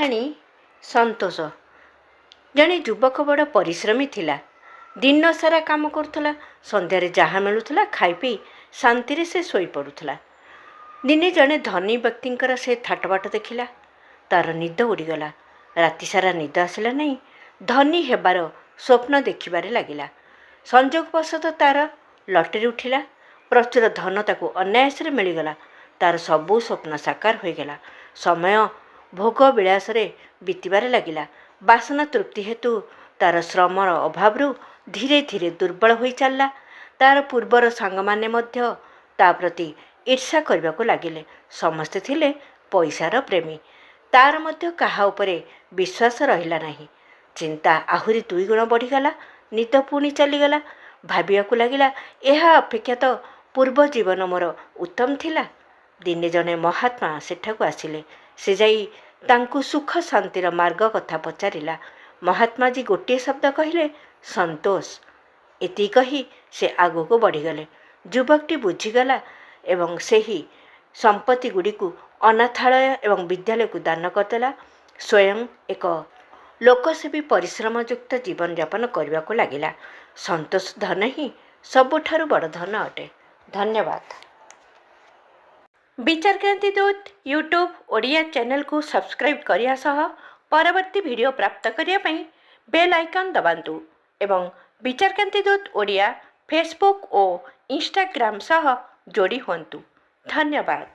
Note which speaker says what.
Speaker 1: କାହାଣୀ ସନ୍ତୋଷ। ଜଣେ ଯୁବକ ବଡ଼ ପରିଶ୍ରମୀ ଥିଲା। ଦିନ ସାରା କାମ କରୁଥିଲା। ସନ୍ଧ୍ୟାରେ ଯାହା ମିଳୁଥିଲା ଖାଇ ପିଇ ଶାନ୍ତିରେ ସେ ଶୋଇପଡ଼ୁଥିଲା। ଦିନେ ଜଣେ ଧନୀ ବ୍ୟକ୍ତିଙ୍କର ସେ ଥାଟବାଟ ଦେଖିଲା। ତାର ନିଦ ଉଡ଼ିଗଲା। ରାତି ସାରା ନିଦ ଆସିଲା ନାହିଁ। ଧନୀ ହେବାର ସ୍ୱପ୍ନ ଦେଖିବାରେ ଲାଗିଲା। ସଂଯୋଗବଶତଃ ତାର ଲଟେରୀ ଉଠିଲା। ପ୍ରଚୁର ଧନ ତାକୁ ଅନାୟାସରେ ମିଳିଗଲା। ତାର ସବୁ ସ୍ୱପ୍ନ ସାକାର ହୋଇଗଲା। ସମୟ ଭୋଗ ବିଳାସରେ ବିତିବାରେ ଲାଗିଲା। ବାସନା ତୃପ୍ତି ହେତୁ ତାର ଶ୍ରମର ଅଭାବରୁ ଧୀରେ ଧୀରେ ଦୁର୍ବଳ ହୋଇ ଚାଲିଲା। ତାର ପୂର୍ବର ସାଙ୍ଗମାନେ ମଧ୍ୟ ତା ପ୍ରତି ଈର୍ଷା କରିବାକୁ ଲାଗିଲେ। ସମସ୍ତେ ଥିଲେ ପଇସାର ପ୍ରେମୀ। ତାର ମଧ୍ୟ କାହା ଉପରେ ବିଶ୍ୱାସ ରହିଲା ନାହିଁ। ଚିନ୍ତା ଆହୁରି 2 ଗୁଣ ବଢ଼ିଗଲା। ନିଦ ପୁଣି ଚାଲିଗଲା। ଭାବିବାକୁ ଲାଗିଲା, ଏହା ଅପେକ୍ଷା ତ ପୂର୍ବ ଜୀବନ ମୋର ଉତ୍ତମ ଥିଲା। ଦିନେ ଜଣେ ମହାତ୍ମା ସେଠାକୁ ଆସିଲେ। ସେ ଯାଇ ତାଙ୍କୁ ସୁଖ ଶାନ୍ତିର ମାର୍ଗ କଥା ପଚାରିଲା। ମହାତ୍ମାଜୀ ଗୋଟିଏ ଶବ୍ଦ କହିଲେ, ସନ୍ତୋଷ। ଏତିକି କହି ସେ ଆଗକୁ ବଢ଼ିଗଲେ। ଯୁବକଟି ବୁଝିଗଲା ଏବଂ ସେହି ସମ୍ପତ୍ତିଗୁଡ଼ିକୁ ଅନାଥାଳୟ ଏବଂ ବିଦ୍ୟାଳୟକୁ ଦାନ କରିଦେଲା। ସ୍ୱୟଂ ଏକ ଲୋକସେବୀ ପରିଶ୍ରମଯୁକ୍ତ ଜୀବନଯାପନ କରିବାକୁ ଲାଗିଲା। ସନ୍ତୋଷ ଧନ ହିଁ ସବୁଠାରୁ ବଡ଼ ଧନ ଅଟେ। ଧନ୍ୟବାଦ। ବିଚାରକ୍ରାନ୍ତି ଦୂତ ୟୁଟ୍ୟୁବ୍ ଓଡ଼ିଆ ଚ୍ୟାନେଲକୁ ସବସ୍କ୍ରାଇବ୍ କରିବା ସହ ପରବର୍ତ୍ତୀ ଭିଡ଼ିଓ ପ୍ରାପ୍ତ କରିବା ପାଇଁ ବେଲ୍ ଆଇକନ୍ ଦବାନ୍ତୁ ଏବଂ ବିଚାରକ୍ରାନ୍ତି ଦୂତ ଓଡ଼ିଆ ଫେସବୁକ୍ ଓ ଇନଷ୍ଟାଗ୍ରାମ ସହ ଯୋଡ଼ି ହୁଅନ୍ତୁ। ଧନ୍ୟବାଦ।